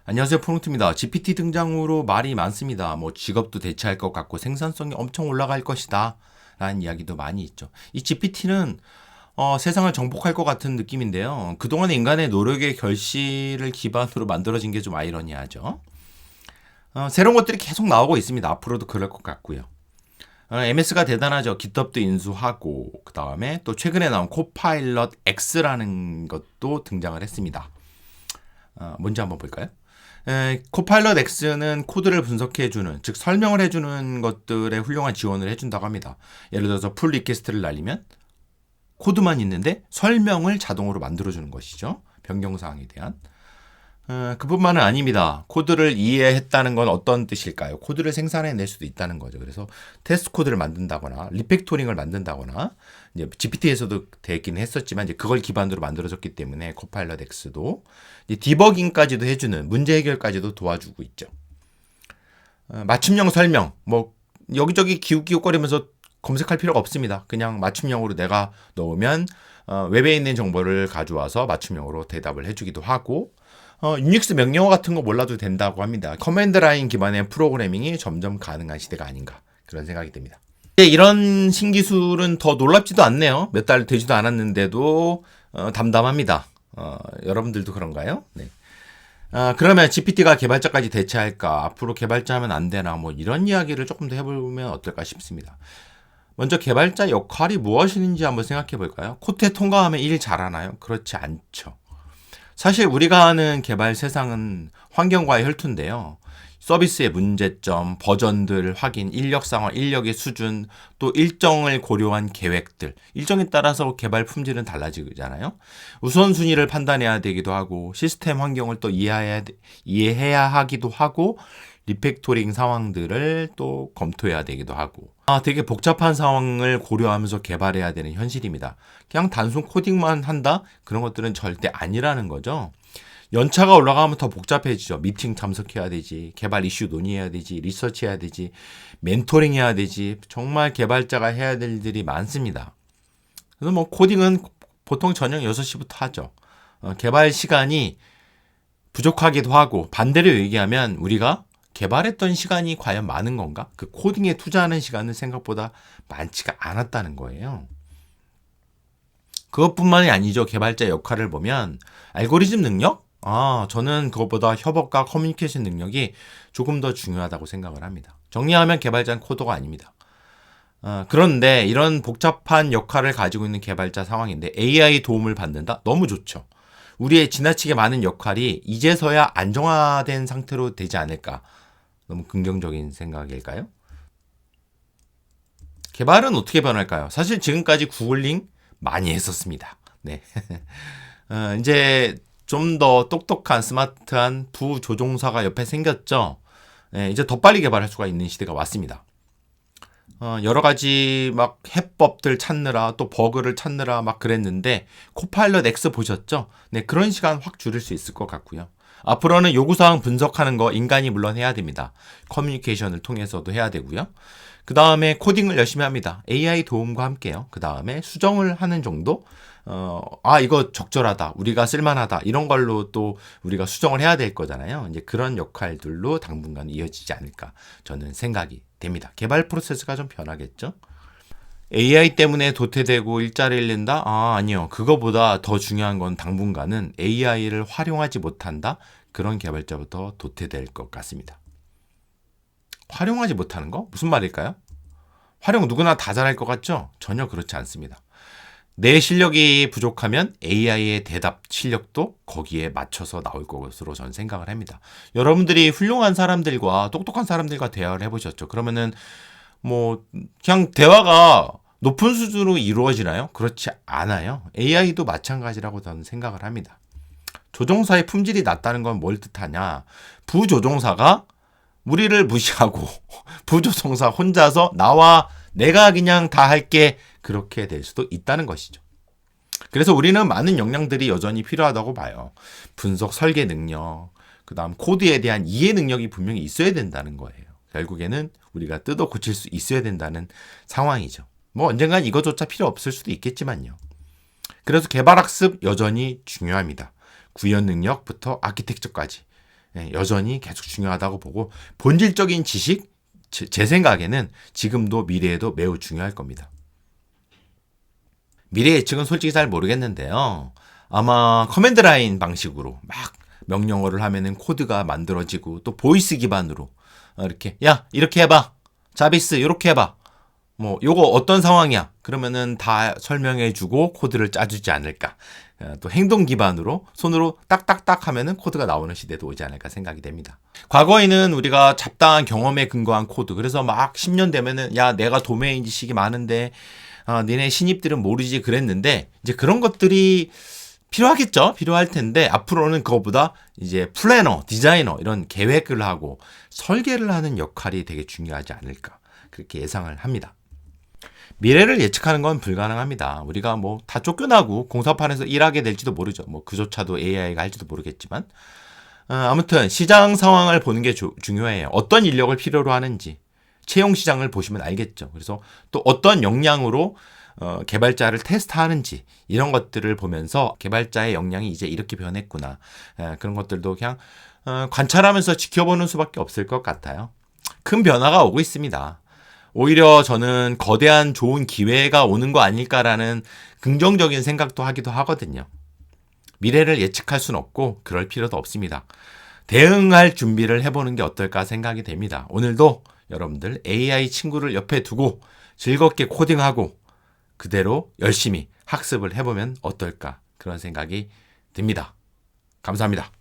안녕하세요, 프롱트입니다. GPT 등장으로 말이 많습니다. 뭐 직업도 대체할 것 같고 생산성이 엄청 올라갈 것이다 라는 이야기도 많이 있죠. 이 GPT는 세상을 정복할 것 같은 느낌인데요. 그동안의 인간의 노력의 결실을 기반으로 만들어진 게 좀 아이러니하죠. 새로운 것들이 계속 나오고 있습니다. 앞으로도 그럴 것 같고요. MS가 대단하죠. 깃허브도 인수하고 그 다음에 또 최근에 나온 코파일럿 X라는 것도 등장을 했습니다. 뭔지 한번 볼까요? 코파일럿 X는 코드를 분석해주는, 즉 설명을 해주는 것들에 훌륭한 지원을 해준다고 합니다. 예를 들어서 풀 리퀘스트를 날리면 코드만 있는데 설명을 자동으로 만들어주는 것이죠. 변경사항에 대한. 그뿐만은 아닙니다. 코드를 이해했다는 건 어떤 뜻일까요? 코드를 생산해낼 수도 있다는 거죠. 그래서 테스트 코드를 만든다거나 리팩토링을 만든다거나 이제 GPT에서도 되긴 했었지만 이제 그걸 기반으로 만들어졌기 때문에 코파일럿 X도 이제 디버깅까지도 해주는 문제 해결까지도 도와주고 있죠. 맞춤형 설명 뭐 여기저기 기웃기웃거리면서 검색할 필요가 없습니다. 그냥 맞춤형으로 내가 넣으면 웹에 있는 정보를 가져와서 맞춤형으로 대답을 해주기도 하고 유닉스 명령어 같은 거 몰라도 된다고 합니다. 커맨드 라인 기반의 프로그래밍이 점점 가능한 시대가 아닌가 그런 생각이 듭니다. 이런 신기술은 더 놀랍지도 않네요. 몇 달 되지도 않았는데도 담담합니다. 여러분들도 그런가요? 네. 그러면 GPT가 개발자까지 대체할까? 앞으로 개발자하면 안 되나? 뭐 이런 이야기를 조금 더 해보면 어떨까 싶습니다. 먼저 개발자 역할이 무엇인지 한번 생각해 볼까요? 코트에 통과하면 일 잘하나요? 그렇지 않죠. 사실 우리가 아는 개발 세상은 환경과의 혈투인데요. 서비스의 문제점, 버전들 확인, 인력 상황, 인력의 수준, 또 일정을 고려한 계획들, 일정에 따라서 개발 품질은 달라지잖아요. 우선순위를 판단해야 되기도 하고 시스템 환경을 또 이해해야 하기도 하고 리팩토링 상황들을 또 검토해야 되기도 하고 되게 복잡한 상황을 고려하면서 개발해야 되는 현실입니다. 그냥 단순 코딩만 한다? 그런 것들은 절대 아니라는 거죠. 연차가 올라가면 더 복잡해지죠. 미팅 참석해야 되지, 개발 이슈 논의해야 되지, 리서치해야 되지, 멘토링 해야 되지. 정말 개발자가 해야 될 일들이 많습니다. 그래서 뭐 코딩은 보통 저녁 6시부터 하죠. 개발 시간이 부족하기도 하고 반대로 얘기하면 우리가 개발했던 시간이 과연 많은 건가? 그 코딩에 투자하는 시간은 생각보다 많지가 않았다는 거예요. 그것뿐만이 아니죠. 개발자 역할을 보면 알고리즘 능력? 저는 그것보다 협업과 커뮤니케이션 능력이 조금 더 중요하다고 생각을 합니다. 정리하면 개발자는 코더가 아닙니다. 그런데 이런 복잡한 역할을 가지고 있는 개발자 상황인데 AI 도움을 받는다? 너무 좋죠. 우리의 지나치게 많은 역할이 이제서야 안정화된 상태로 되지 않을까? 너무 긍정적인 생각일까요? 개발은 어떻게 변할까요? 사실 지금까지 구글링 많이 했었습니다. 네. 이제 좀 더 똑똑한 스마트한 부조종사가 옆에 생겼죠. 네, 이제 더 빨리 개발할 수가 있는 시대가 왔습니다. 여러 가지 막 해법들 찾느라 또 버그를 찾느라 막 그랬는데 코파일럿 X 보셨죠? 네, 그런 시간 확 줄일 수 있을 것 같고요. 앞으로는 요구사항 분석하는 거 인간이 물론 해야 됩니다. 커뮤니케이션을 통해서도 해야 되고요. 그 다음에 코딩을 열심히 합니다. AI 도움과 함께요. 그 다음에 수정을 하는 정도? 이거 적절하다. 우리가 쓸만하다. 이런 걸로 또 우리가 수정을 해야 될 거잖아요. 이제 그런 역할들로 당분간 이어지지 않을까 저는 생각이 됩니다. 개발 프로세스가 좀 변하겠죠? AI 때문에 도태되고 일자리를 잃는다? 아니요. 그거보다 더 중요한 건 당분간은 AI를 활용하지 못한다? 그런 개발자부터 도태될 것 같습니다. 활용하지 못하는 거? 무슨 말일까요? 활용 누구나 다 잘할 것 같죠? 전혀 그렇지 않습니다. 내 실력이 부족하면 AI의 대답 실력도 거기에 맞춰서 나올 것으로 저는 생각을 합니다. 여러분들이 훌륭한 사람들과 똑똑한 사람들과 대화를 해보셨죠? 그러면은 뭐 그냥 대화가 높은 수준으로 이루어지나요? 그렇지 않아요. AI도 마찬가지라고 저는 생각을 합니다. 조종사의 품질이 낮다는 건 뭘 뜻하냐? 부조종사가 우리를 무시하고 부조종사 혼자서 내가 그냥 다 할게 그렇게 될 수도 있다는 것이죠. 그래서 우리는 많은 역량들이 여전히 필요하다고 봐요. 분석 설계 능력, 그 다음 코드에 대한 이해 능력이 분명히 있어야 된다는 거예요. 결국에는 우리가 뜯어 고칠 수 있어야 된다는 상황이죠. 뭐 언젠간 이거조차 필요 없을 수도 있겠지만요. 그래서 개발학습 여전히 중요합니다. 구현 능력부터 아키텍처까지. 여전히 계속 중요하다고 보고 본질적인 지식, 제 생각에는 지금도 미래에도 매우 중요할 겁니다. 미래 예측은 솔직히 잘 모르겠는데요. 아마 커맨드 라인 방식으로 막 명령어를 하면은 코드가 만들어지고 또 보이스 기반으로 이렇게 야 이렇게 해봐 자비스 이렇게 해봐 뭐 요거 어떤 상황이야 그러면은 다 설명해주고 코드를 짜주지 않을까. 또 행동 기반으로 손으로 딱딱딱 하면은 코드가 나오는 시대도 오지 않을까 생각이 됩니다. 과거에는 우리가 잡다한 경험에 근거한 코드, 그래서 막 10년 되면은 야 내가 도메인 지식이 많은데 니네 신입들은 모르지 그랬는데 이제 그런 것들이 필요하겠죠. 필요할 텐데 앞으로는 그거보다 이제 플래너, 디자이너 이런 계획을 하고 설계를 하는 역할이 되게 중요하지 않을까 그렇게 예상을 합니다. 미래를 예측하는 건 불가능합니다. 우리가 뭐 다 쫓겨나고 공사판에서 일하게 될지도 모르죠. 뭐 그조차도 AI가 할지도 모르겠지만 아무튼 시장 상황을 보는 게 중요해요. 어떤 인력을 필요로 하는지 채용 시장을 보시면 알겠죠. 그래서 또 어떤 역량으로 개발자를 테스트하는지 이런 것들을 보면서 개발자의 역량이 이제 이렇게 변했구나. 그런 것들도 그냥 관찰하면서 지켜보는 수밖에 없을 것 같아요. 큰 변화가 오고 있습니다. 오히려 저는 거대한 좋은 기회가 오는 거 아닐까라는 긍정적인 생각도 하기도 하거든요. 미래를 예측할 수는 없고 그럴 필요도 없습니다. 대응할 준비를 해보는 게 어떨까 생각이 됩니다. 오늘도 여러분들 AI 친구를 옆에 두고 즐겁게 코딩하고 그대로 열심히 학습을 해보면 어떨까 그런 생각이 듭니다. 감사합니다.